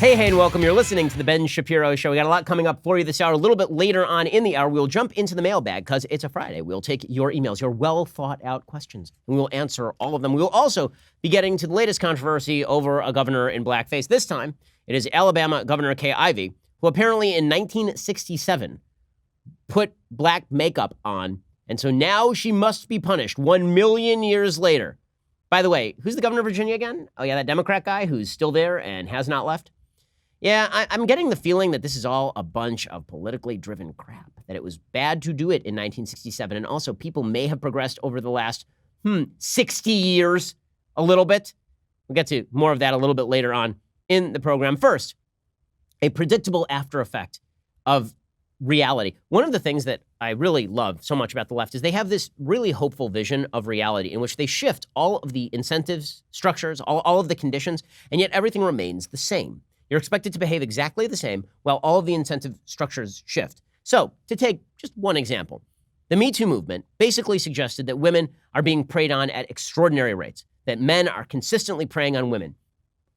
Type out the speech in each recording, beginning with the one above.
Hey, and welcome. You're listening to The Ben Shapiro Show. We got a lot coming up for you this hour. A little bit later on in the hour, we'll jump into the mailbag because it's a Friday. We'll take your emails, your well-thought-out questions, and we'll answer all of them. We will also be getting to the latest controversy over a governor in blackface. This time, it is Alabama Governor Kay Ivey, who apparently in 1967 put black makeup on, and so now she must be punished 1 million years later. By the way, who's the governor of Virginia again? Oh, yeah, that Democrat guy who's still there and has not left. Yeah, I'm getting the feeling that this is all a bunch of politically driven crap, that it was bad to do it in 1967, and also people may have progressed over the last, 60 years a little bit. We'll get to more of that a little bit later on in the program. First, a predictable after effect of reality. One of the things that I really love so much about the left is they have this really hopeful vision of reality in which they shift all of the incentives, structures, all of the conditions, and yet everything remains the same. You're expected to behave exactly the same while all of the incentive structures shift. So, to take just one example, the Me Too movement basically suggested that women are being preyed on at extraordinary rates, that men are consistently preying on women.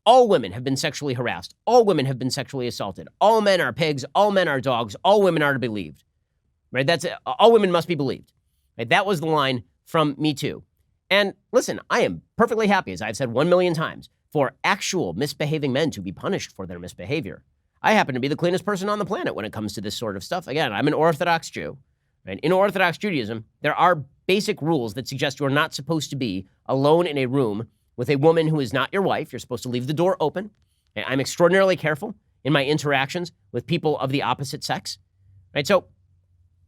All women have been sexually harassed. All women have been sexually assaulted. All men are pigs. All men are dogs. All women are to be believed. Right? That's it. All women must be believed. Right? That was the line from Me Too. And listen, I am perfectly happy, as I've said 1 million times, for actual misbehaving men to be punished for their misbehavior. I happen to be the cleanest person on the planet when it comes to this sort of stuff. Again, I'm an Orthodox Jew. Right? In Orthodox Judaism, there are basic rules that suggest you're not supposed to be alone in a room with a woman who is not your wife. You're supposed to leave the door open. And I'm extraordinarily careful in my interactions with people of the opposite sex. Right? So,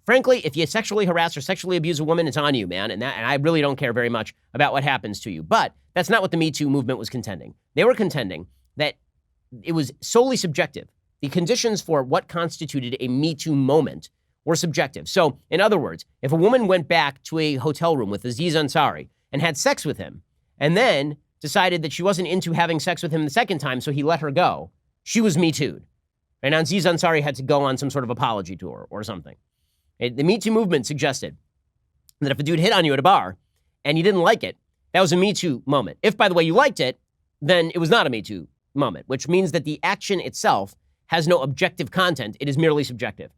frankly, if you sexually harass or sexually abuse a woman, it's on you, man. And I really don't care very much about what happens to you. But that's not what the Me Too movement was contending. They were contending that it was solely subjective. The conditions for what constituted a Me Too moment were subjective. So, in other words, if a woman went back to a hotel room with Aziz Ansari and had sex with him, and then decided that she wasn't into having sex with him the second time, so he let her go, she was Me Too'd. And Aziz Ansari had to go on some sort of apology tour or something. The Me Too movement suggested that if a dude hit on you at a bar and you didn't like it, that was a Me Too moment. If, by the way, you liked it, then it was not a Me Too moment, which means that the action itself has no objective content. It is merely subjective.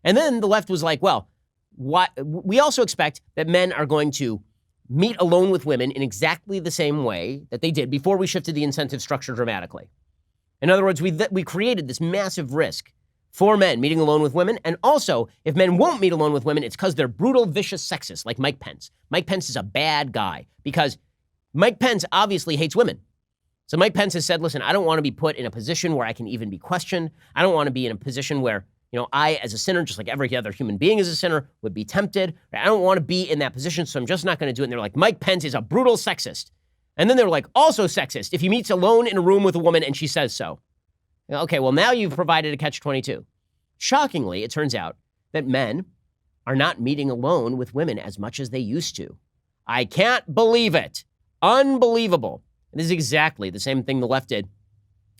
And then the left was like, well, we also expect that men are going to meet alone with women in exactly the same way that they did before we shifted the incentive structure dramatically. In other words, we created this massive risk for men meeting alone with women. And also, if men won't meet alone with women, it's because they're brutal, vicious sexists like Mike Pence. Mike Pence is a bad guy because Mike Pence obviously hates women. So Mike Pence has said, listen, I don't want to be put in a position where I can even be questioned. I don't want to be in a position where, I, as a sinner, just like every other human being as a sinner, would be tempted. I don't want to be in that position, so I'm just not going to do it. And they're like, Mike Pence is a brutal sexist. And then they're like, also sexist if he meets alone in a room with a woman and she says so. Okay, well, now you've provided a catch-22. Shockingly, it turns out that men are not meeting alone with women as much as they used to. I can't believe it. Unbelievable. And this is exactly the same thing the left did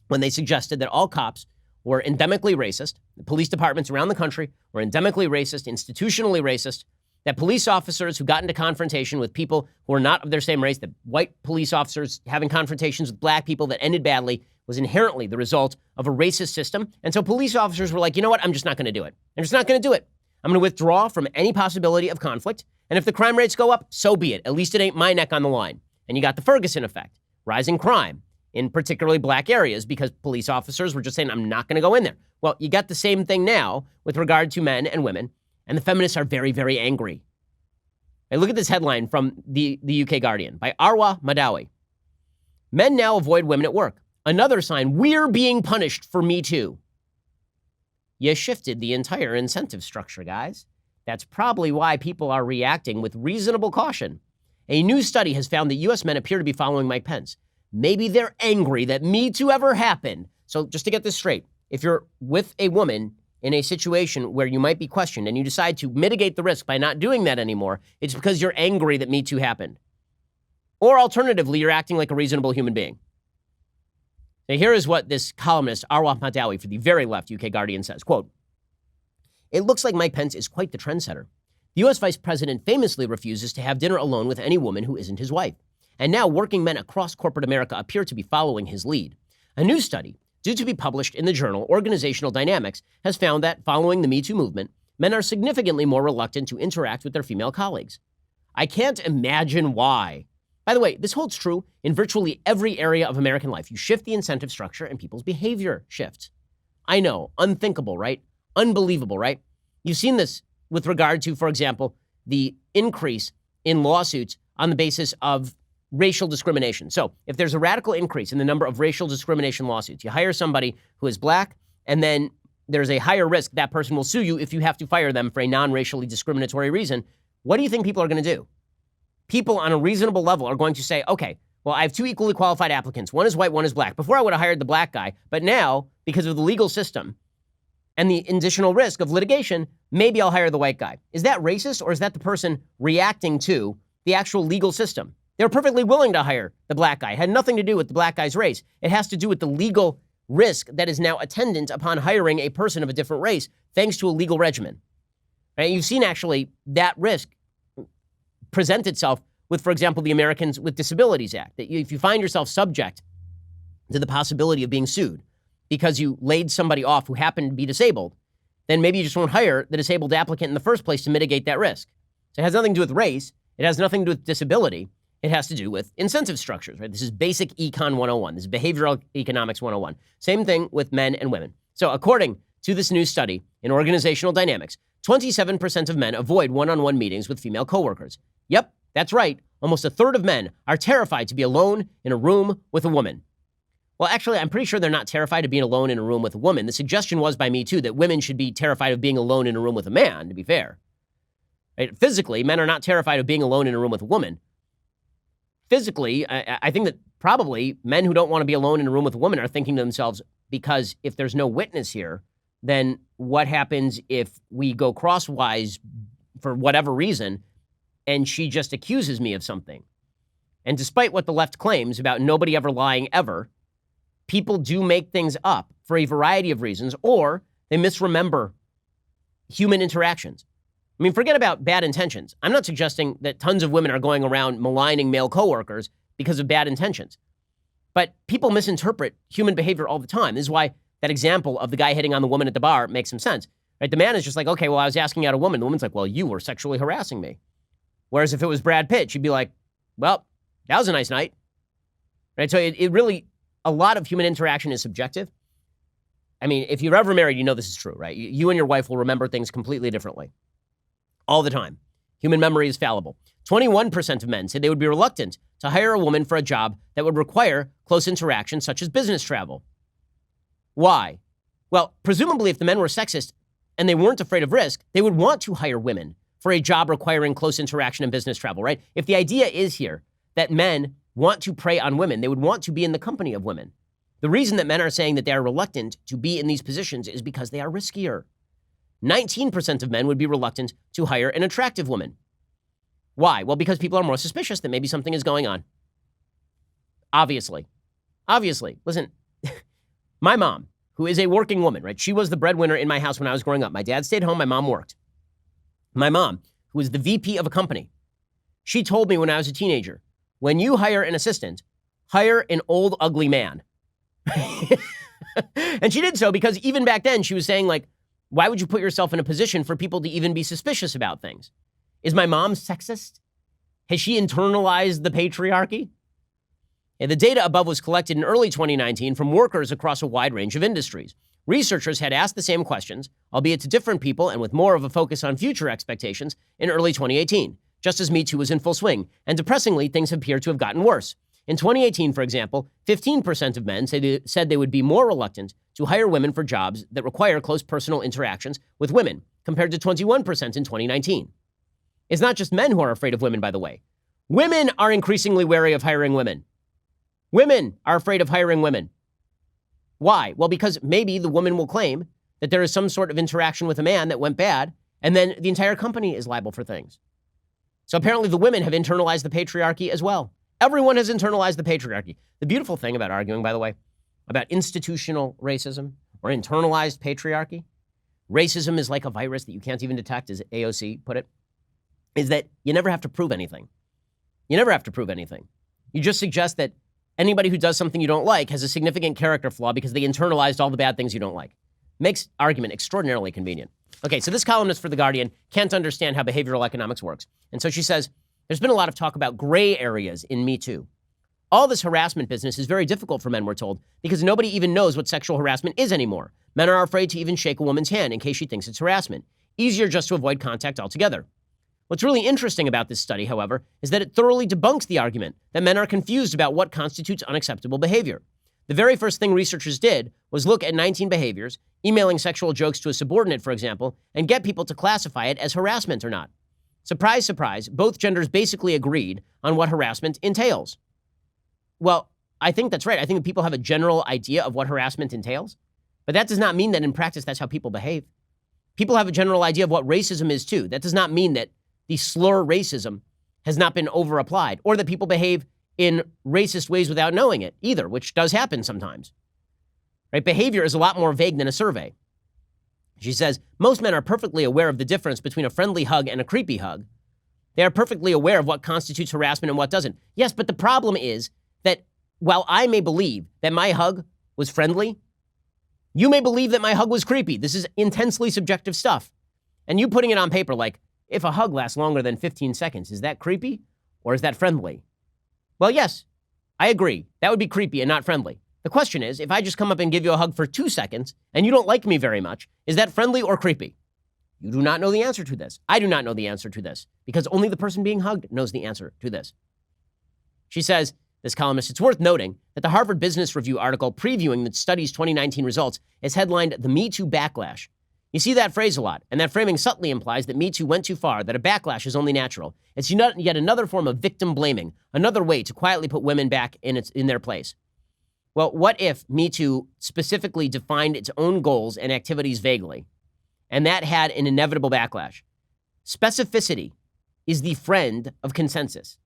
when they suggested that all cops were endemically racist. The police departments around the country were endemically racist, institutionally racist, that police officers who got into confrontation with people who are not of their same race, that white police officers having confrontations with black people that ended badly was inherently the result of a racist system. And so police officers were like, you know what? I'm just not going to do it. I'm just not going to do it. I'm going to withdraw from any possibility of conflict. And if the crime rates go up, so be it. At least it ain't my neck on the line. And you got the Ferguson effect, rising crime in particularly black areas because police officers were just saying, I'm not going to go in there. Well, you got the same thing now with regard to men and women. And the feminists are very, very angry. Hey, look at this headline from the UK Guardian by Arwa Madawi. Men now avoid women at work. Another sign we're being punished for Me Too. You shifted the entire incentive structure, guys. That's probably why people are reacting with reasonable caution. A new study has found that U.S. men appear to be following Mike Pence. Maybe they're angry that Me Too ever happened. So just to get this straight, if you're with a woman in a situation where you might be questioned and you decide to mitigate the risk by not doing that anymore, it's because you're angry that Me Too happened. Or alternatively, you're acting like a reasonable human being. Now, here is what this columnist, Arwa Madawi, for the very left UK Guardian says, quote, "It looks like Mike Pence is quite the trendsetter. The U.S. vice president famously refuses to have dinner alone with any woman who isn't his wife. And now working men across corporate America appear to be following his lead. A new study due to be published in the journal Organizational Dynamics, has found that following the Me Too movement, men are significantly more reluctant to interact with their female colleagues. I can't imagine why. By the way, this holds true in virtually every area of American life. You shift the incentive structure and people's behavior shifts. I know, unthinkable, right? Unbelievable, right? You've seen this with regard to, for example, the increase in lawsuits on the basis of racial discrimination. So if there's a radical increase in the number of racial discrimination lawsuits, you hire somebody who is black, and then there's a higher risk that person will sue you if you have to fire them for a non-racially discriminatory reason. What do you think people are going to do? People on a reasonable level are going to say, okay, well, I have two equally qualified applicants. One is white, one is black. Before I would have hired the black guy, but now, because of the legal system and the additional risk of litigation, maybe I'll hire the white guy. Is that racist, or is that the person reacting to the actual legal system? They're perfectly willing to hire the black guy. It had nothing to do with the black guy's race. It has to do with the legal risk that is now attendant upon hiring a person of a different race, thanks to a legal regimen. Right? You've seen actually that risk present itself with, for example, the Americans with Disabilities Act, that if you find yourself subject to the possibility of being sued because you laid somebody off who happened to be disabled, then maybe you just won't hire the disabled applicant in the first place to mitigate that risk. So it has nothing to do with race. It has nothing to do with disability. It has to do with incentive structures, right? This is basic econ 101. This is behavioral economics 101. Same thing with men and women. So according to this new study in Organizational Dynamics, 27% of men avoid one-on-one meetings with female coworkers. Yep, that's right. Almost a third of men are terrified to be alone in a room with a woman. Well, actually, I'm pretty sure they're not terrified of being alone in a room with a woman. The suggestion was by Me Too that women should be terrified of being alone in a room with a man, to be fair. Right? Physically, men are not terrified of being alone in a room with a woman. Physically, I think that probably men who don't want to be alone in a room with a woman are thinking to themselves, because if there's no witness here, then what happens if we go crosswise for whatever reason and she just accuses me of something? And despite what the left claims about nobody ever lying ever, people do make things up for a variety of reasons, or they misremember human interactions. I mean, forget about bad intentions. I'm not suggesting that tons of women are going around maligning male coworkers because of bad intentions. But people misinterpret human behavior all the time. This is why that example of the guy hitting on the woman at the bar makes some sense. Right? The man is just like, okay, well, I was asking out a woman. The woman's like, well, you were sexually harassing me. Whereas if it was Brad Pitt, she'd be like, well, that was a nice night. Right? So it really, a lot of human interaction is subjective. I mean, if you're ever married, you know this is true, right? You and your wife will remember things completely differently. All the time. Human memory is fallible. 21% of men said they would be reluctant to hire a woman for a job that would require close interaction, such as business travel. Why? Well, presumably if the men were sexist and they weren't afraid of risk, they would want to hire women for a job requiring close interaction and business travel, right? If the idea is here that men want to prey on women, they would want to be in the company of women. The reason that men are saying that they are reluctant to be in these positions is because they are riskier. 19% of men would be reluctant to hire an attractive woman. Why? Well, because people are more suspicious that maybe something is going on. Obviously. Listen, my mom, who is a working woman, right? She was the breadwinner in my house when I was growing up. My dad stayed home, my mom worked. My mom, who was the VP of a company, she told me when I was a teenager, when you hire an assistant, hire an old, ugly man. And she did so because even back then she was saying, like, why would you put yourself in a position for people to even be suspicious about things? Is my mom sexist? Has she internalized the patriarchy? And the data above was collected in early 2019 from workers across a wide range of industries. Researchers had asked the same questions, albeit to different people and with more of a focus on future expectations, in early 2018, just as Me Too was in full swing. And depressingly, things appear to have gotten worse. In 2018, for example, 15% of men said they would be more reluctant to hire women for jobs that require close personal interactions with women, compared to 21% in 2019. It's not just men who are afraid of women, by the way. Women are increasingly wary of hiring women. Women are afraid of hiring women. Why? Well, because maybe the woman will claim that there is some sort of interaction with a man that went bad, and then the entire company is liable for things. So apparently the women have internalized the patriarchy as well. Everyone has internalized the patriarchy. The beautiful thing about arguing, by the way, about institutional racism or internalized patriarchy, racism is like a virus that you can't even detect, as AOC put it, is that you never have to prove anything. You never have to prove anything. You just suggest that anybody who does something you don't like has a significant character flaw because they internalized all the bad things you don't like. Makes argument extraordinarily convenient. Okay, so this columnist for The Guardian can't understand how behavioral economics works. And so she says, there's been a lot of talk about gray areas in Me Too. All this harassment business is very difficult for men, we're told, because nobody even knows what sexual harassment is anymore. Men are afraid to even shake a woman's hand in case she thinks it's harassment. Easier just to avoid contact altogether. What's really interesting about this study, however, is that it thoroughly debunks the argument that men are confused about what constitutes unacceptable behavior. The very first thing researchers did was look at 19 behaviors, emailing sexual jokes to a subordinate, for example, and get people to classify it as harassment or not. Surprise, surprise, both genders basically agreed on what harassment entails. Well, I think that's right. I think that people have a general idea of what harassment entails, but that does not mean that in practice that's how people behave. People have a general idea of what racism is too. That does not mean that the slur racism has not been over-applied, or that people behave in racist ways without knowing it either, which does happen sometimes. Right? Behavior is a lot more vague than a survey. She says, most men are perfectly aware of the difference between a friendly hug and a creepy hug. They are perfectly aware of what constitutes harassment and what doesn't. Yes, but the problem is that while I may believe that my hug was friendly, you may believe that my hug was creepy. This is intensely subjective stuff. And you putting it on paper like, if a hug lasts longer than 15 seconds, is that creepy or is that friendly? Well, yes, I agree. That would be creepy and not friendly. The question is, if I just come up and give you a hug for 2 seconds and you don't like me very much, is that friendly or creepy? You do not know the answer to this. I do not know the answer to this because only the person being hugged knows the answer to this. She says, this columnist, it's worth noting that the Harvard Business Review article previewing the study's 2019 results is headlined The Me Too Backlash. You see that phrase a lot, and that framing subtly implies that Me Too went too far, that a backlash is only natural. It's yet another form of victim blaming, another way to quietly put women back in their place. Well, what if Me Too specifically defined its own goals and activities vaguely, and that had an inevitable backlash? Specificity is the friend of consensus.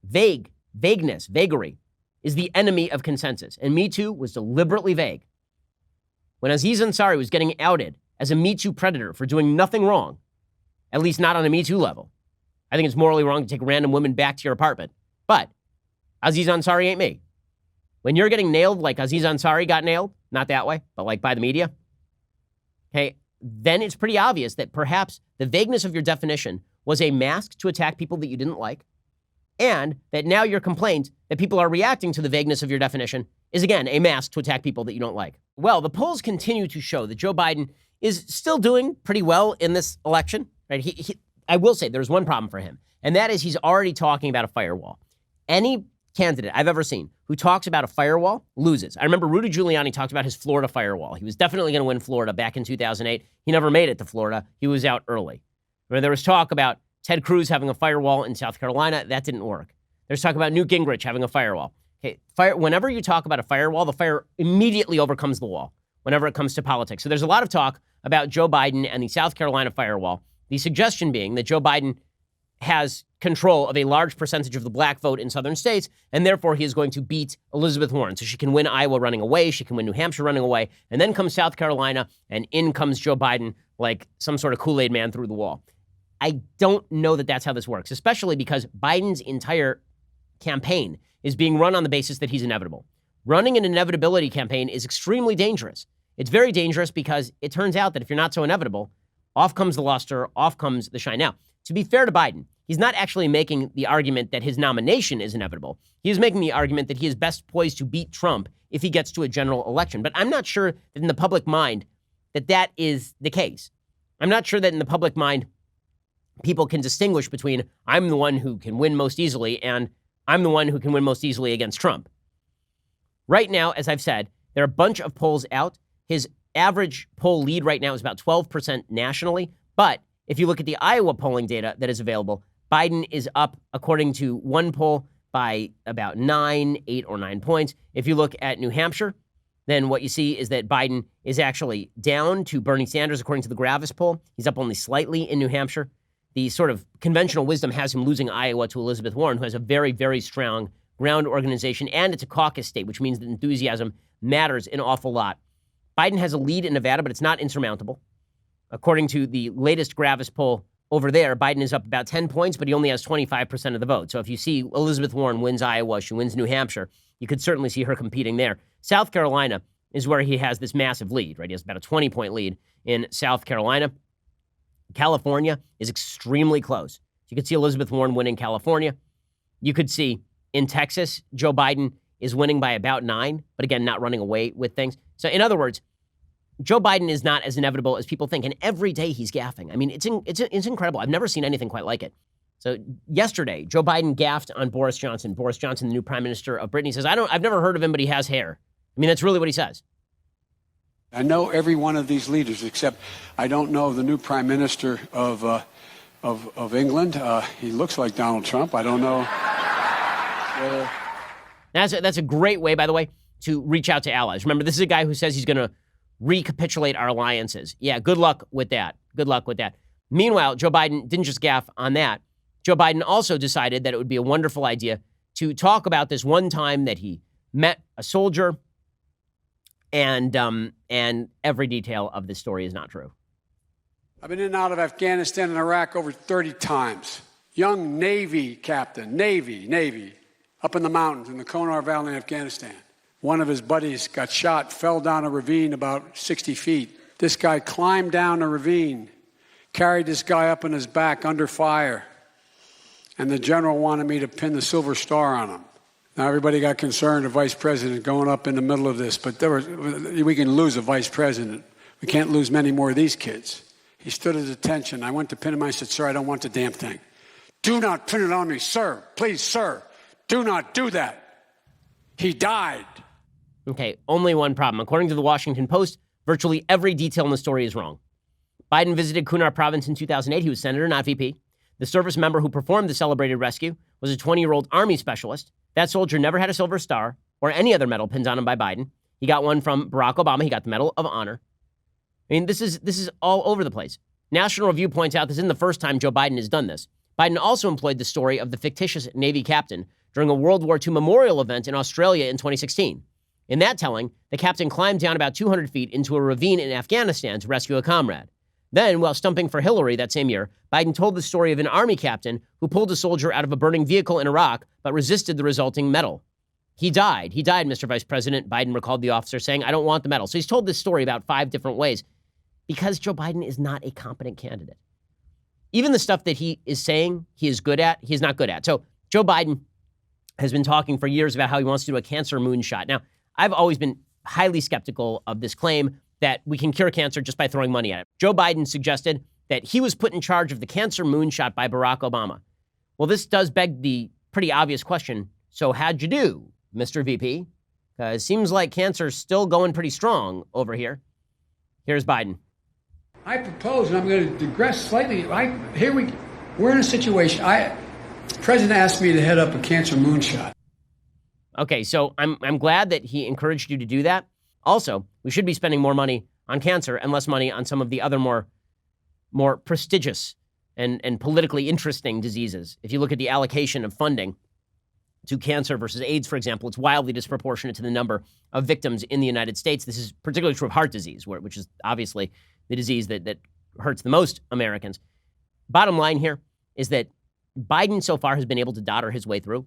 Vagueness, vagary, is the enemy of consensus, and Me Too was deliberately vague. When Aziz Ansari was getting outed as a Me Too predator for doing nothing wrong, at least not on a Me Too level, I think it's morally wrong to take random women back to your apartment. But Aziz Ansari ain't me. When you're getting nailed like Aziz Ansari got nailed, not that way, but like by the media, okay, then it's pretty obvious that perhaps the vagueness of your definition was a mask to attack people that you didn't like, and that now your complaint that people are reacting to the vagueness of your definition is, again, a mask to attack people that you don't like. Well, the polls continue to show that Joe Biden is still doing pretty well in this election, right? I will say there's one problem for him, and that is he's already talking about a firewall. Any candidate I've ever seen who talks about a firewall loses. I remember Rudy Giuliani talked about his Florida firewall. He was definitely going to win Florida back in 2008. He never made it to Florida. He was out early. Where there was talk about Ted Cruz having a firewall in South Carolina. That didn't work. There's talk about Newt Gingrich having a firewall. Okay, whenever you talk about a firewall, the fire immediately overcomes the wall whenever it comes to politics. So there's a lot of talk about Joe Biden and the South Carolina firewall. The suggestion being that Joe Biden has control of a large percentage of the black vote in southern states, and therefore he is going to beat Elizabeth Warren. So she can win Iowa running away, she can win New Hampshire running away, and then comes South Carolina, and in comes Joe Biden like some sort of Kool-Aid man through the wall. I don't know that that's how this works, especially because Biden's entire campaign is being run on the basis that he's inevitable. Running an inevitability campaign is extremely dangerous. It's very dangerous because it turns out that if you're not so inevitable, off comes the luster, off comes the shine. Now, to be fair to Biden, he's not actually making the argument that his nomination is inevitable. He is making the argument that he is best poised to beat Trump if he gets to a general election. But I'm not sure that in the public mind that is the case. I'm not sure that in the public mind people can distinguish between I'm the one who can win most easily and I'm the one who can win most easily against Trump. Right now, as I've said, there are a bunch of polls out. His average poll lead right now is about 12% nationally. But if you look at the Iowa polling data that is available, Biden is up, according to one poll, by about 8 or 9 points. If you look at New Hampshire, then what you see is that Biden is actually down to Bernie Sanders, according to the Gravis poll. He's up only slightly in New Hampshire. The sort of conventional wisdom has him losing Iowa to Elizabeth Warren, who has a very, very strong ground organization, and it's a caucus state, which means that enthusiasm matters an awful lot. Biden has a lead in Nevada, but it's not insurmountable. According to the latest Gravis poll over there, Biden is up about 10 points, but he only has 25% of the vote. So if you see Elizabeth Warren wins Iowa, she wins New Hampshire, you could certainly see her competing there. South Carolina is where he has this massive lead, right? He has about a 20-point lead in South Carolina. California is extremely close. You could see Elizabeth Warren winning California. You could see in Texas, Joe Biden is winning by about 9, but again, not running away with things. So in other words, Joe Biden is not as inevitable as people think, and every day he's gaffing. I mean, it's incredible. I've never seen anything quite like it. So yesterday, Joe Biden gaffed on Boris Johnson. Boris Johnson, the new prime minister of Britain, says, I've never heard of him, but he has hair. I mean, that's really what he says. I know every one of these leaders, except I don't know the new prime minister of England. He looks like Donald Trump. I don't know. That's a great way, by the way, to reach out to allies. Remember, this is a guy who says he's going to recapitulate our alliances. Yeah, good luck with that. Good luck with that. Meanwhile, Joe Biden didn't just gaff on that. Joe Biden also decided that it would be a wonderful idea to talk about this one time that he met a soldier, and every detail of this story is not true. I've been in and out of Afghanistan and Iraq over 30 times. Young Navy captain, Navy, up in the mountains in the Konar Valley in Afghanistan. One of his buddies got shot, fell down a ravine about 60 feet. This guy climbed down a ravine, carried this guy up on his back under fire, and the general wanted me to pin the Silver Star on him. Now, everybody got concerned, the vice president going up in the middle of this, but we can lose a vice president. We can't lose many more of these kids. He stood at attention. I went to pin him. I said, sir, I don't want the damn thing. Do not pin it on me, sir. Please, sir. Do not do that. He died. Okay, only one problem. According to the Washington Post, virtually every detail in the story is wrong. Biden visited Kunar province in 2008. He was senator, not VP. The service member who performed the celebrated rescue was a 20-year-old Army specialist. That soldier never had a Silver Star or any other medal pinned on him by Biden. He got one from Barack Obama. He got the Medal of Honor. I mean, this is all over the place. National Review points out this isn't the first time Joe Biden has done this. Biden also employed the story of the fictitious Navy captain during a World War II memorial event in Australia in 2016. In that telling, the captain climbed down about 200 feet into a ravine in Afghanistan to rescue a comrade. Then, while stumping for Hillary that same year, Biden told the story of an Army captain who pulled a soldier out of a burning vehicle in Iraq but resisted the resulting medal. He died, Mr. Vice President, Biden recalled the officer, saying, I don't want the medal. So he's told this story about 5 different ways because Joe Biden is not a competent candidate. Even the stuff that he is saying he is good at, he's not good at. So Joe Biden has been talking for years about how he wants to do a cancer moonshot. Now, I've always been highly skeptical of this claim that we can cure cancer just by throwing money at it. Joe Biden suggested that he was put in charge of the cancer moonshot by Barack Obama. Well, this does beg the pretty obvious question, so how'd you do, Mr. VP? It seems like cancer's still going pretty strong over here. Here's Biden. I propose, and I'm going to digress slightly. We're in a situation. The president asked me to head up a cancer moonshot. Okay, so I'm glad that he encouraged you to do that. Also, we should be spending more money on cancer and less money on some of the other more prestigious and politically interesting diseases. If you look at the allocation of funding to cancer versus AIDS, for example, it's wildly disproportionate to the number of victims in the United States. This is particularly true of heart disease, which is obviously the disease that hurts the most Americans. Bottom line here is that Biden so far has been able to dodder his way through.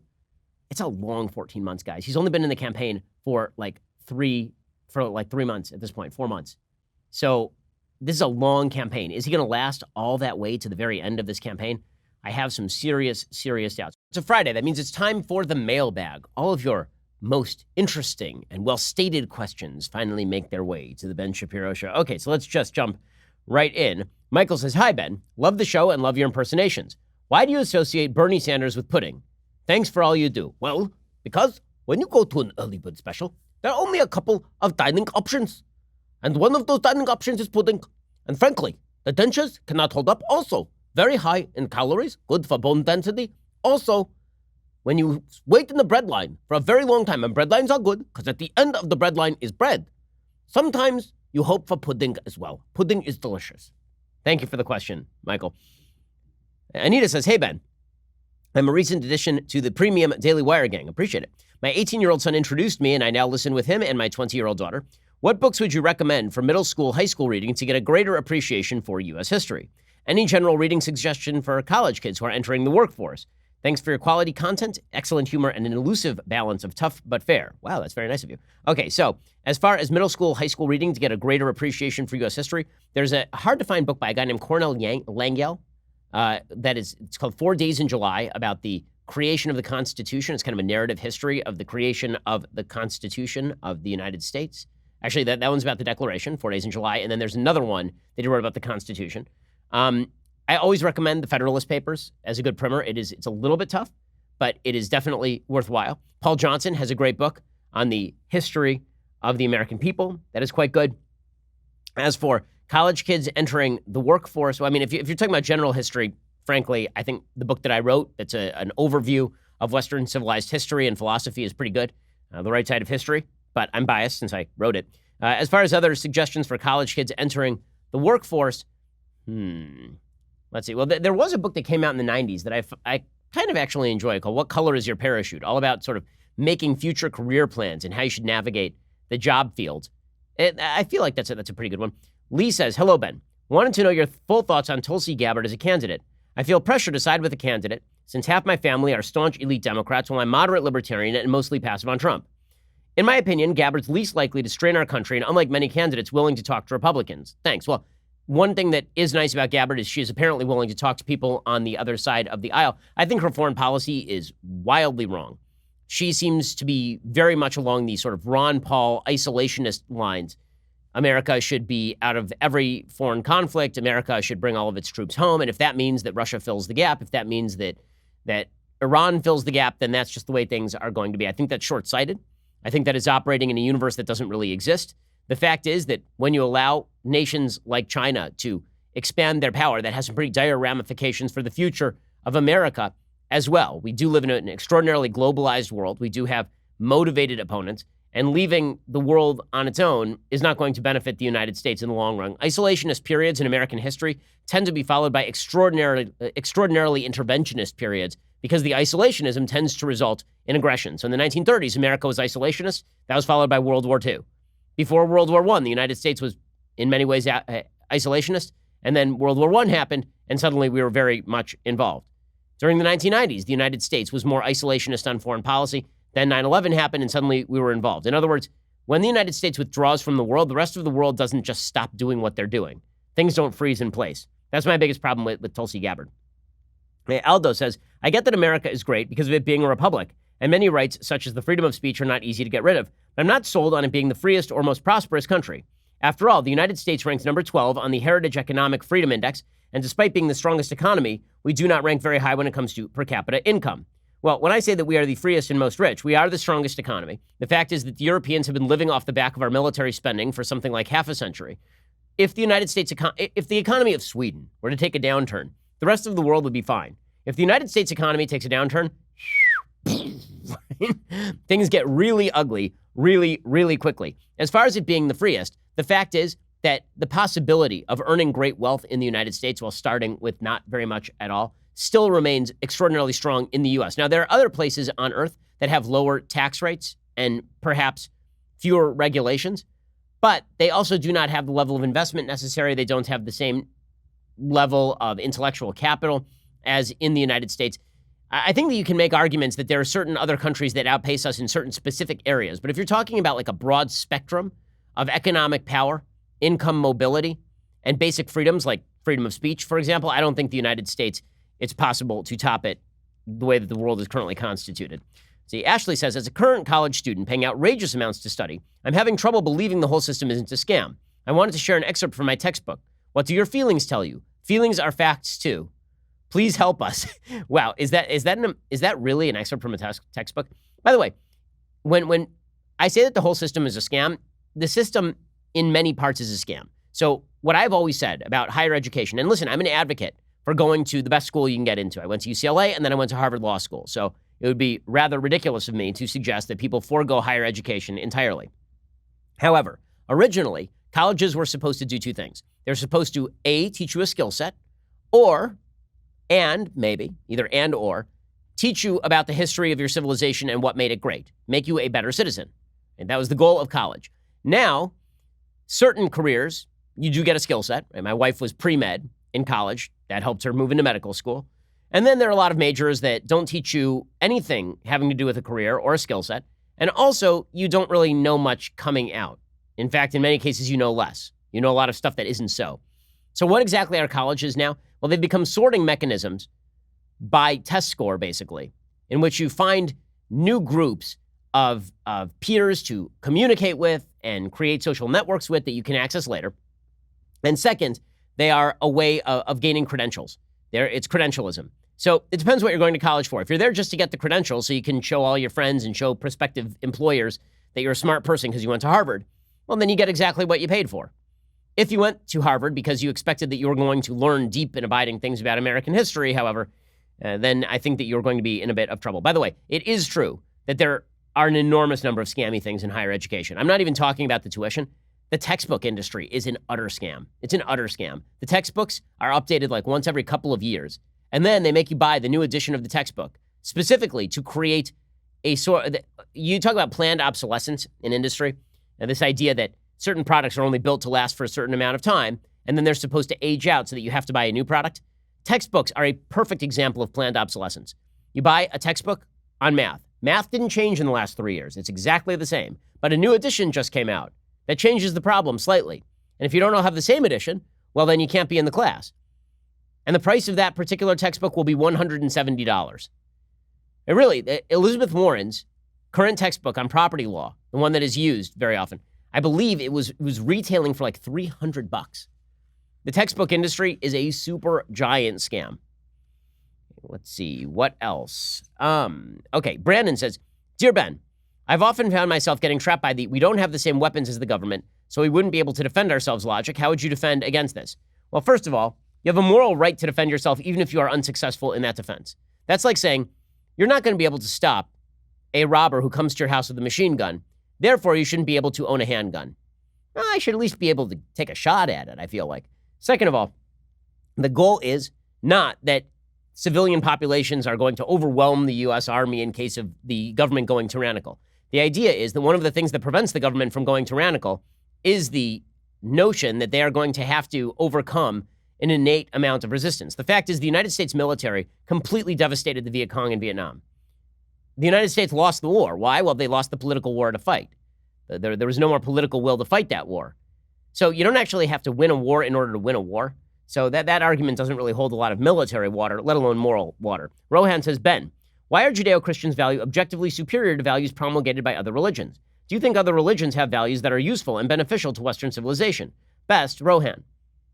It's a long 14 months, guys. He's only been in the campaign for like 3 months at this point, 4 months. So this is a long campaign. Is he going to last all that way to the very end of this campaign? I have some serious doubts. It's a Friday. That means it's time for the mailbag. All of your most interesting and well-stated questions finally make their way to the Ben Shapiro Show. Okay, so let's just jump right in. Michael says, hi, Ben. Love the show and love your impersonations. Why do you associate Bernie Sanders with pudding? Thanks for all you do. Well, because when you go to an early bird special, there are only a couple of dining options. And one of those dining options is pudding. And frankly, the dentures cannot hold up. Also, very high in calories, good for bone density. Also, when you wait in the bread line for a very long time, and bread lines are good because at the end of the bread line is bread, sometimes you hope for pudding as well. Pudding is delicious. Thank you for the question, Michael. Anita says, hey, Ben. I'm a recent addition to the premium Daily Wire gang. Appreciate it. My 18-year-old son introduced me, and I now listen with him and my 20-year-old daughter. What books would you recommend for middle school, high school reading to get a greater appreciation for U.S. history? Any general reading suggestion for college kids who are entering the workforce? Thanks for your quality content, excellent humor, and an elusive balance of tough but fair. Wow, that's very nice of you. Okay, so as far as middle school, high school reading to get a greater appreciation for U.S. history, there's a hard-to-find book by a guy named Cornel Langell. It's called 4 Days in July, about the creation of the Constitution. It's kind of a narrative history of the creation of the Constitution of the United States. Actually, that one's about the Declaration, 4 Days in July, and then there's another one that he wrote about the Constitution. I always recommend the Federalist Papers as a good primer. It's a little bit tough, but it is definitely worthwhile. Paul Johnson has a great book on the history of the American people. That is quite good. As for college kids entering the workforce, well, I mean, if you're talking about general history, frankly, I think the book that I wrote, that's an overview of Western civilized history and philosophy, is pretty good. The Right Side of History, but I'm biased since I wrote it. As far as other suggestions for college kids entering the workforce, let's see. Well, there was a book that came out in the 90s that I kind of actually enjoy called What Color is Your Parachute? All about sort of making future career plans and how you should navigate the job field. I feel like that's a pretty good one. Lee says, hello, Ben. Wanted to know your full thoughts on Tulsi Gabbard as a candidate. I feel pressure to side with a candidate since half my family are staunch elite Democrats while I'm moderate libertarian and mostly passive on Trump. In my opinion, Gabbard's least likely to strain our country and unlike many candidates willing to talk to Republicans. Thanks. Well, one thing that is nice about Gabbard is she is apparently willing to talk to people on the other side of the aisle. I think her foreign policy is wildly wrong. She seems to be very much along the sort of Ron Paul isolationist lines. America should be out of every foreign conflict. America should bring all of its troops home. And if that means that Russia fills the gap, if that means that Iran fills the gap, then that's just the way things are going to be. I think that's short-sighted. I think that is operating in a universe that doesn't really exist. The fact is that when you allow nations like China to expand their power, that has some pretty dire ramifications for the future of America as well. We do live in an extraordinarily globalized world. We do have motivated opponents, and leaving the world on its own is not going to benefit the United States in the long run. Isolationist periods in American history tend to be followed by extraordinarily interventionist periods because the isolationism tends to result in aggression. So in the 1930s, America was isolationist. That was followed by World War II. Before World War I, the United States was in many ways isolationist, and then World War I happened, and suddenly we were very much involved. During the 1990s, the United States was more isolationist on foreign policy. Then 9/11 happened, and suddenly we were involved. In other words, when the United States withdraws from the world, the rest of the world doesn't just stop doing what they're doing. Things don't freeze in place. That's my biggest problem with Tulsi Gabbard. Aldo says, I get that America is great because of it being a republic, and many rights, such as the freedom of speech, are not easy to get rid of. But I'm not sold on it being the freest or most prosperous country. After all, the United States ranks number 12 on the Heritage Economic Freedom Index, and despite being the strongest economy, we do not rank very high when it comes to per capita income. Well, when I say that we are the freest and most rich, we are the strongest economy. The fact is that the Europeans have been living off the back of our military spending for something like half a century. If the economy of Sweden were to take a downturn, the rest of the world would be fine. If the United States economy takes a downturn, things get really ugly really, really quickly. As far as it being the freest, the fact is that the possibility of earning great wealth in the United States while starting with not very much at all still remains extraordinarily strong in the U.S. Now, there are other places on earth that have lower tax rates and perhaps fewer regulations, but they also do not have the level of investment necessary. They don't have the same level of intellectual capital as in the United States. I think that you can make arguments that there are certain other countries that outpace us in certain specific areas. But if you're talking about like a broad spectrum of economic power, income mobility, and basic freedoms like freedom of speech, for example, I don't think the United States, it's possible to top it the way that the world is currently constituted. See, Ashley says, as a current college student paying outrageous amounts to study, I'm having trouble believing the whole system isn't a scam. I wanted to share an excerpt from my textbook. What do your feelings tell you? Feelings are facts too. Please help us. Wow, is that really an excerpt from a textbook? By the way, when I say that the whole system is a scam, the system in many parts is a scam. So what I've always said about higher education, and listen, I'm an advocate for going to the best school you can get into. I went to UCLA and then I went to Harvard Law School. So it would be rather ridiculous of me to suggest that people forego higher education entirely. However, originally, colleges were supposed to do two things. They're supposed to, A, teach you a skill set, or teach you about the history of your civilization and what made it great, make you a better citizen. And that was the goal of college. Now, certain careers, you do get a skill set. Right? My wife was pre-med in college. That helped her move into medical school. And then there are a lot of majors that don't teach you anything having to do with a career or a skill set. And also, you don't really know much coming out. In fact, in many cases, you know less. You know a lot of stuff that isn't so. So what exactly are colleges now? Well, they've become sorting mechanisms by test score, basically, in which you find new groups of peers to communicate with and create social networks with that you can access later. And second, they are a way of gaining credentials. It's credentialism. So it depends what you're going to college for. If you're there just to get the credentials so you can show all your friends and show prospective employers that you're a smart person because you went to Harvard, well, then you get exactly what you paid for. If you went to Harvard because you expected that you were going to learn deep and abiding things about American history, however, then I think that you're going to be in a bit of trouble. By the way, it is true that there are an enormous number of scammy things in higher education. I'm not even talking about the tuition. The textbook industry is an utter scam. It's an utter scam. The textbooks are updated like once every couple of years. And then they make you buy the new edition of the textbook, specifically to create a sort. You talk about planned obsolescence in industry, and this idea that certain products are only built to last for a certain amount of time, and then they're supposed to age out so that you have to buy a new product. Textbooks are a perfect example of planned obsolescence. You buy a textbook on math. Math didn't change in the last 3 years. It's exactly the same. But a new edition just came out that changes the problem slightly. And if you don't have the same edition, well, then you can't be in the class. And the price of that particular textbook will be $170. And really, Elizabeth Warren's current textbook on property law, the one that is used very often, I believe it was retailing for like $300. The textbook industry is a super giant scam. Let's see, what else? Okay, Brandon says, Dear Ben, I've often found myself getting trapped by we don't have the same weapons as the government, so we wouldn't be able to defend ourselves logic. How would you defend against this? Well, first of all, you have a moral right to defend yourself even if you are unsuccessful in that defense. That's like saying, you're not going to be able to stop a robber who comes to your house with a machine gun. Therefore, you shouldn't be able to own a handgun. Well, I should at least be able to take a shot at it, I feel like. Second of all, the goal is not that civilian populations are going to overwhelm the U.S. Army in case of the government going tyrannical. The idea is that one of the things that prevents the government from going tyrannical is the notion that they are going to have to overcome an innate amount of resistance. The fact is the United States military completely devastated the Viet Cong in Vietnam. The United States lost the war. Why? Well, they lost the political war to fight. There was no more political will to fight that war. So you don't actually have to win a war in order to win a war. So that argument doesn't really hold a lot of military water, let alone moral water. Rohan says, Ben, why are Judeo-Christians' value objectively superior to values promulgated by other religions? Do you think other religions have values that are useful and beneficial to Western civilization? Best, Rohan.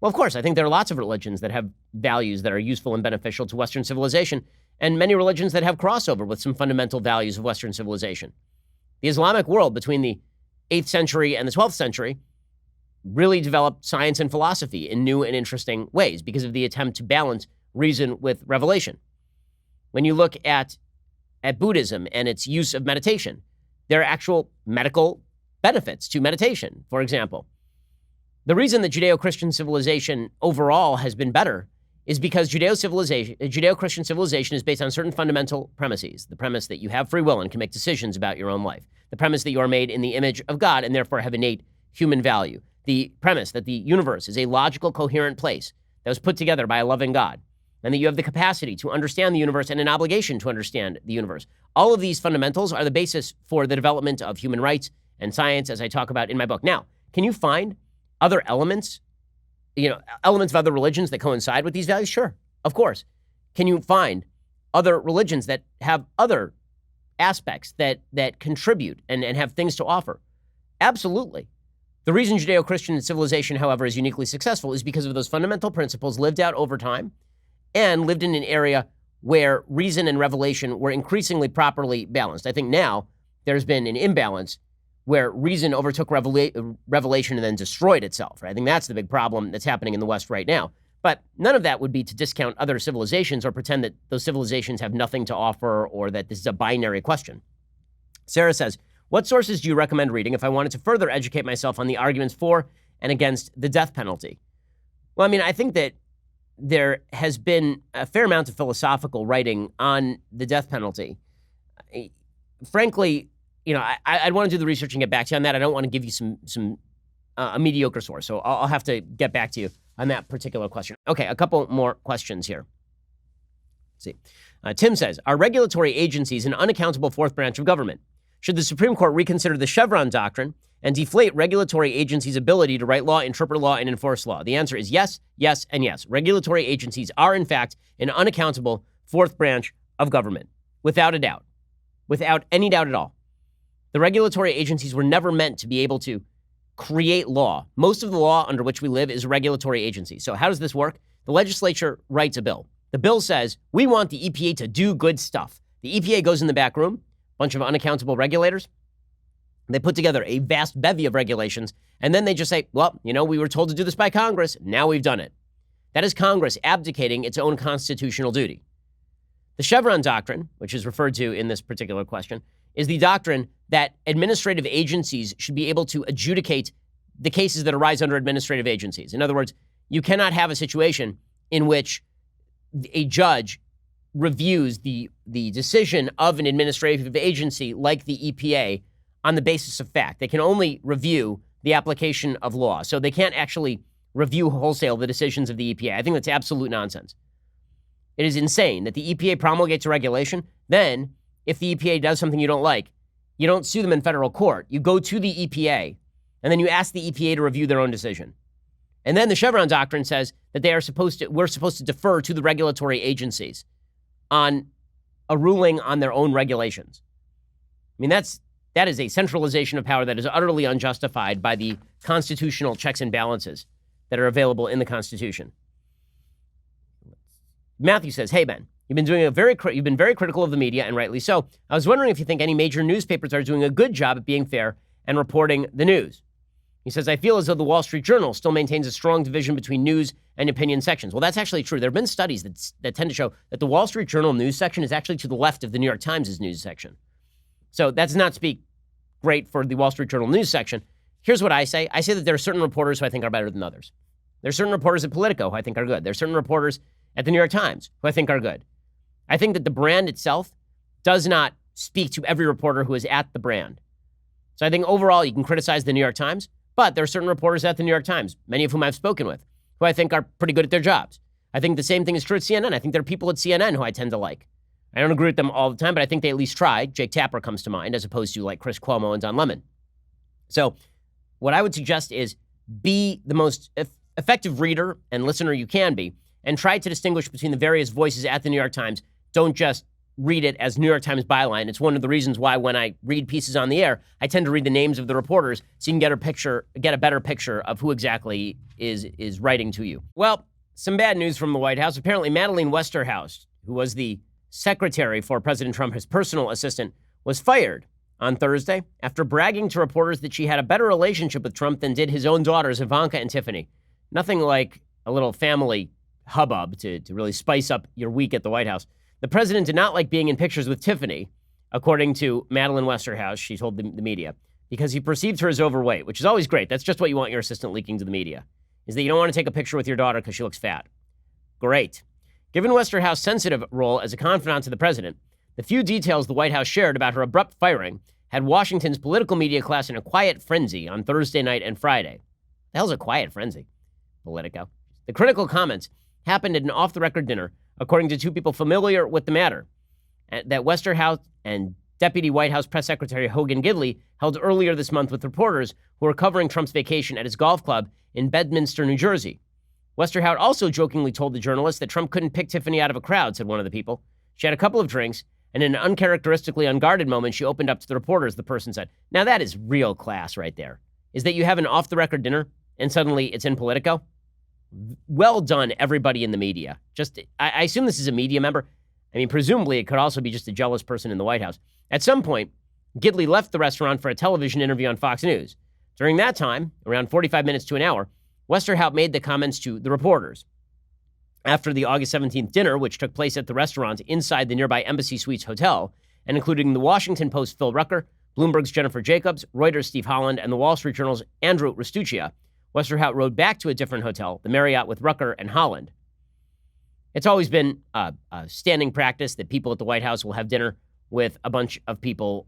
Well, of course, I think there are lots of religions that have values that are useful and beneficial to Western civilization, and many religions that have crossover with some fundamental values of Western civilization. The Islamic world between the 8th century and the 12th century really developed science and philosophy in new and interesting ways because of the attempt to balance reason with revelation. When you look at Buddhism and its use of meditation, there are actual medical benefits to meditation, for example. The reason that Judeo-Christian civilization overall has been better is because Judeo-Christian civilization is based on certain fundamental premises. The premise that you have free will and can make decisions about your own life. The premise that you are made in the image of God and therefore have innate human value. The premise that the universe is a logical, coherent place that was put together by a loving God, and that you have the capacity to understand the universe and an obligation to understand the universe. All of these fundamentals are the basis for the development of human rights and science, as I talk about in my book. Now, can you find other elements, elements of other religions that coincide with these values? Sure, of course. Can you find other religions that have other aspects that contribute and have things to offer? Absolutely. The reason Judeo-Christian civilization, however, is uniquely successful is because of those fundamental principles lived out over time and lived in an area where reason and revelation were increasingly properly balanced. I think now there's been an imbalance where reason overtook revelation and then destroyed itself. Right? I think that's the big problem that's happening in the West right now. But none of that would be to discount other civilizations or pretend that those civilizations have nothing to offer or that this is a binary question. Sarah says, what sources do you recommend reading if I wanted to further educate myself on the arguments for and against the death penalty? Well, I mean, I think that there has been a fair amount of philosophical writing on the death penalty. Frankly, I'd want to do the research and get back to you on that. I don't want to give you a mediocre source, so I'll have to get back to you on that particular question. Okay, a couple more questions here. See, Tim says, are regulatory agencies an unaccountable fourth branch of government? Should the Supreme Court reconsider the Chevron doctrine and deflate regulatory agencies' ability to write law, interpret law, and enforce law? The answer is yes, yes, and yes. Regulatory agencies are, in fact, an unaccountable fourth branch of government, without a doubt, without any doubt at all. The regulatory agencies were never meant to be able to create law. Most of the law under which we live is a regulatory agency. So how does this work? The legislature writes a bill. The bill says, we want the EPA to do good stuff. The EPA goes in the back room, a bunch of unaccountable regulators. They put together a vast bevy of regulations, and then they just say, well, we were told to do this by Congress. Now we've done it. That is Congress abdicating its own constitutional duty. The Chevron doctrine, which is referred to in this particular question, is the doctrine that administrative agencies should be able to adjudicate the cases that arise under administrative agencies. In other words, you cannot have a situation in which a judge reviews the decision of an administrative agency like the EPA on the basis of fact. They can only review the application of law. So they can't actually review wholesale the decisions of the EPA. I think that's absolute nonsense. It is insane that the EPA promulgates a regulation. Then, if the EPA does something you don't like, you don't sue them in federal court. You go to the EPA, and then you ask the EPA to review their own decision. And then the Chevron doctrine says that we're supposed to defer to the regulatory agencies on a ruling on their own regulations. I mean, that is a centralization of power that is utterly unjustified by the constitutional checks and balances that are available in the Constitution. Matthew says, hey, Ben, you've been very critical of the media, and rightly so. I was wondering if you think any major newspapers are doing a good job at being fair and reporting the news. He says, I feel as though the Wall Street Journal still maintains a strong division between news and opinion sections. Well, that's actually true. There have been studies that tend to show that the Wall Street Journal news section is actually to the left of the New York Times' news section. So that does not speak great for the Wall Street Journal news section. Here's what I say. I say that there are certain reporters who I think are better than others. There are certain reporters at Politico who I think are good. There are certain reporters at the New York Times who I think are good. I think that the brand itself does not speak to every reporter who is at the brand. So I think overall you can criticize the New York Times, but there are certain reporters at the New York Times, many of whom I've spoken with, who I think are pretty good at their jobs. I think the same thing is true at CNN. I think there are people at CNN who I tend to like. I don't agree with them all the time, but I think they at least tried. Jake Tapper comes to mind, as opposed to like Chris Cuomo and Don Lemon. So what I would suggest is be the most effective reader and listener you can be, and try to distinguish between the various voices at the New York Times. Don't just read it as New York Times byline. It's one of the reasons why when I read pieces on the air, I tend to read the names of the reporters so you can get a better picture of who exactly is writing to you. Well, some bad news from the White House. Apparently, Madeleine Westerhouse, who was the secretary for President Trump, his personal assistant, was fired on Thursday after bragging to reporters that she had a better relationship with Trump than did his own daughters, Ivanka and Tiffany. Nothing like a little family hubbub to really spice up your week at the White House. The president did not like being in pictures with Tiffany, according to Madeleine Westerhouse, she told the media, because he perceived her as overweight, which is always great. That's just what you want your assistant leaking to the media, is that you don't want to take a picture with your daughter because she looks fat. Great. Given Westerhouse's sensitive role as a confidant to the president, the few details the White House shared about her abrupt firing had Washington's political media class in a quiet frenzy on Thursday night and Friday. The hell's a quiet frenzy? Politico. The critical comments happened at an off-the-record dinner, according to two people familiar with the matter, that Westerhouse and Deputy White House Press Secretary Hogan Gidley held earlier this month with reporters who were covering Trump's vacation at his golf club in Bedminster, New Jersey. Westerhouse also jokingly told the journalist that Trump couldn't pick Tiffany out of a crowd, said one of the people. She had a couple of drinks, and in an uncharacteristically unguarded moment, she opened up to the reporters, the person said. Now that is real class right there. Is that you have an off-the-record dinner, and suddenly it's in Politico? Well done, everybody in the media. I assume this is a media member. I mean, presumably it could also be just a jealous person in the White House. At some point, Gidley left the restaurant for a television interview on Fox News. During that time, around 45 minutes to an hour, Westerhouse made the comments to the reporters. After the August 17th dinner, which took place at the restaurant inside the nearby Embassy Suites Hotel, and including the Washington Post's Phil Rucker, Bloomberg's Jennifer Jacobs, Reuters' Steve Holland, and the Wall Street Journal's Andrew Restuccia, Westerhouse rode back to a different hotel, the Marriott with Rucker and Holland. It's always been a standing practice that people at the White House will have dinner with a bunch of people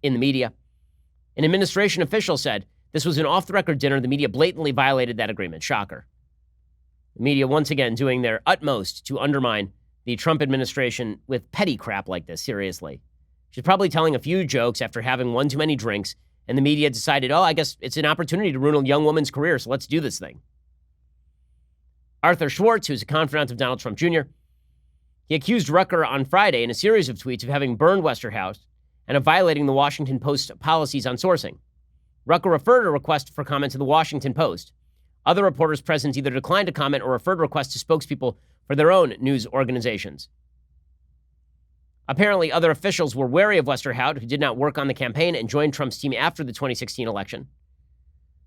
in the media. An administration official said this was an off-the-record dinner. The media blatantly violated that agreement. Shocker. The media once again doing their utmost to undermine the Trump administration with petty crap like this, seriously. She's probably telling a few jokes after having one too many drinks, and the media decided, oh, I guess it's an opportunity to ruin a young woman's career, so let's do this thing. Arthur Schwartz, who's a confidant of Donald Trump Jr., he accused Rucker on Friday in a series of tweets of having burned Westerhout and of violating the Washington Post's policies on sourcing. Rucker referred a request for comment to the Washington Post. Other reporters present either declined to comment or referred requests to spokespeople for their own news organizations. Apparently, other officials were wary of Westerhout, who did not work on the campaign and joined Trump's team after the 2016 election.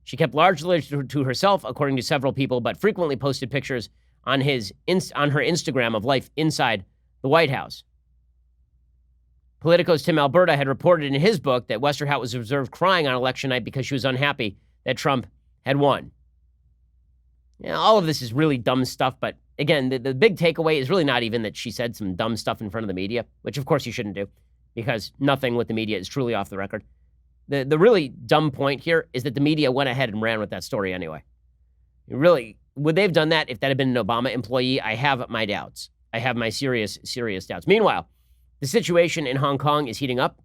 She kept largely to herself, according to several people, but frequently posted pictures on her Instagram of life inside the White House. Politico's Tim Alberta had reported in his book that Westerhout was observed crying on election night because she was unhappy that Trump had won. All of this is really dumb stuff, but again, the big takeaway is really not even that she said some dumb stuff in front of the media, which of course you shouldn't do, because nothing with the media is truly off the record. The really dumb point here is that the media went ahead and ran with that story anyway. Really, would they have done that if that had been an Obama employee? I have my doubts. I have my serious, serious doubts. Meanwhile, the situation in Hong Kong is heating up.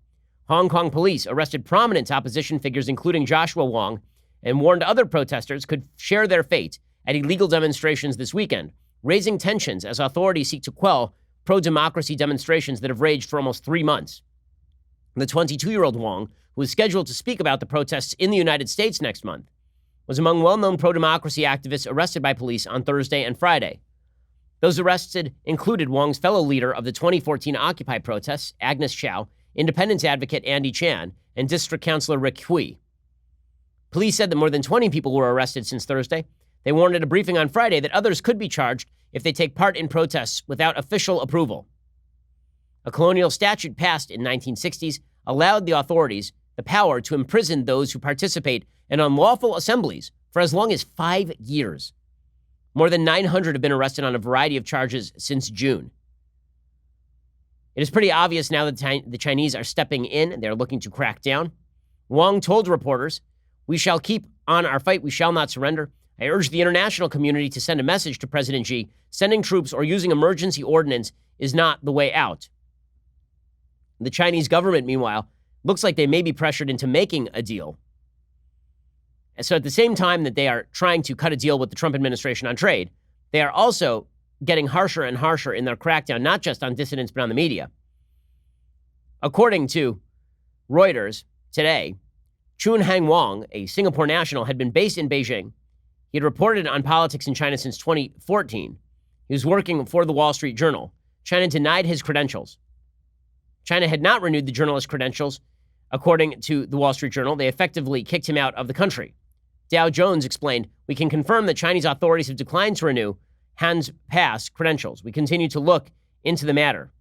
Hong Kong police arrested prominent opposition figures, including Joshua Wong, and warned other protesters could share their fate at illegal demonstrations this weekend, raising tensions as authorities seek to quell pro-democracy demonstrations that have raged for almost 3 months. The 22-year-old Wong, who was scheduled to speak about the protests in the United States next month, was among well-known pro-democracy activists arrested by police on Thursday and Friday. Those arrested included Wong's fellow leader of the 2014 Occupy protests, Agnes Chow, independence advocate Andy Chan, and District Councilor Rick Hui. Police said that more than 20 people were arrested since Thursday. They warned at a briefing on Friday that others could be charged if they take part in protests without official approval. A colonial statute passed in the 1960s allowed the authorities the power to imprison those who participate in unlawful assemblies for as long as 5 years. More than 900 have been arrested on a variety of charges since June. It is pretty obvious now that the Chinese are stepping in. They're looking to crack down. Wong told reporters, "We shall keep on our fight. We shall not surrender. I urge the international community to send a message to President Xi. Sending troops or using emergency ordnance is not the way out." The Chinese government, meanwhile, looks like they may be pressured into making a deal. And so at the same time that they are trying to cut a deal with the Trump administration on trade, they are also getting harsher and harsher in their crackdown, not just on dissidents, but on the media. According to Reuters today, Chun Hang Wong, a Singapore national, had been based in Beijing. He had reported on politics in China since 2014. He was working for the Wall Street Journal. China denied his credentials. China had not renewed the journalist's credentials. According to the Wall Street Journal, they effectively kicked him out of the country. Dow Jones explained, "We can confirm that Chinese authorities have declined to renew Han's past credentials. We continue to look into the matter."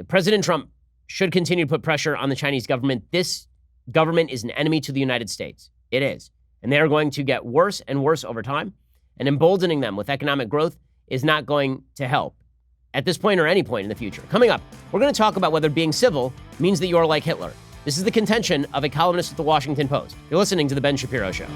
President Trump should continue to put pressure on the Chinese government. This government is an enemy to the United States. It is. And they are going to get worse and worse over time. And emboldening them with economic growth is not going to help at this point or any point in the future. Coming up, we're going to talk about whether being civil means that you're like Hitler. This is the contention of a columnist at the Washington Post. You're listening to The Ben Shapiro Show.